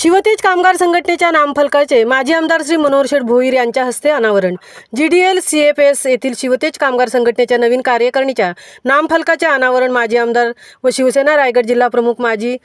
शिवतेज कामगार संघटनेच्या नामफलकाचे माजी आमदार श्री मनोहर शेठ भोईर यांच्या हस्ते अनावरण। GDL CFS येथील शिवतेज कामगार संघटनेच्या नवीन कार्यकारिणीच्या नामफलकाचे अनावरण माजी आमदार व शिवसेना रायगड जिल्हा प्रमुख माजी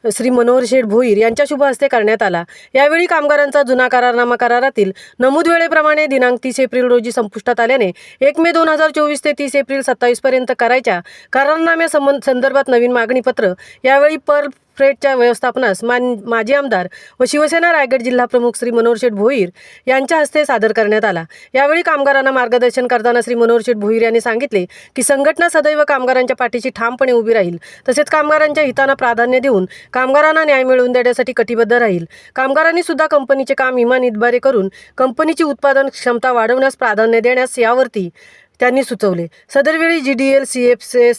श्री मनोहर शेठ भोईर यांच्या शुभ हस्ते करण्यात आला। यावेळी कामगारांचा जुना करारनामा करारातील नमूद वेळेप्रमाणे दिनांक 30 एप्रिल रोजी संपुष्टात आल्याने 1 मे 2024 ते 30 एप्रिल 27 पर्यंत करायच्या करारनाम्या संदर्भात नवीन मागणीपत्र यावेळी पर्ल फ्रेटच्या व्यवस्थापनास माजी आमदार व शिवसेना रायगड जिल्हा प्रमुख श्री मनोहर शेठ भोईर यांच्या हस्ते सादर करण्यात आला। यावेळी कामगारांना मार्गदर्शन करताना श्री मनोहर शेठ भोईर यांनी सांगितले की संघटना सदैव कामगारांच्या पाठीशी ठामपणे उभी राहील, तसेच कामगारांच्या हितांना प्राधान्य देऊन कामगारांना न्याय मिळवून देण्यासाठी कटिबद्ध राहील। कामगारांनी सुद्धा कंपनीचे काम इमानतबारी करून कंपनीची उत्पादन क्षमता वाढवण्यास प्राधान्य देण्यास यावरती त्यांनी सुचवले। सदरवेळी GDL CFS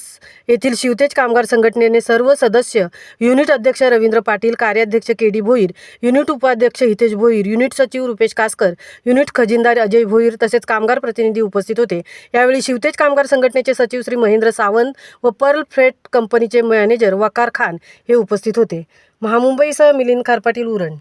येथील शिवतेज कामगार संघटनेने सर्व सदस्य, युनिट अध्यक्ष रवींद्र पाटील, कार्याध्यक्ष KD भोईर, युनिट उपाध्यक्ष हितेश भोईर, युनिट सचिव रुपेश कासकर, युनिट खजिनदार अजय भोईर तसेच कामगार प्रतिनिधी उपस्थित होते। यावेळी शिवतेज कामगार संघटनेचे सचिव श्री महेंद्र सावंत व पर्ल फ्रेट कंपनीचे मॅनेजर वकार खान हे उपस्थित होते। महामुंबईसह मिलिंद खारपाटील, उरण।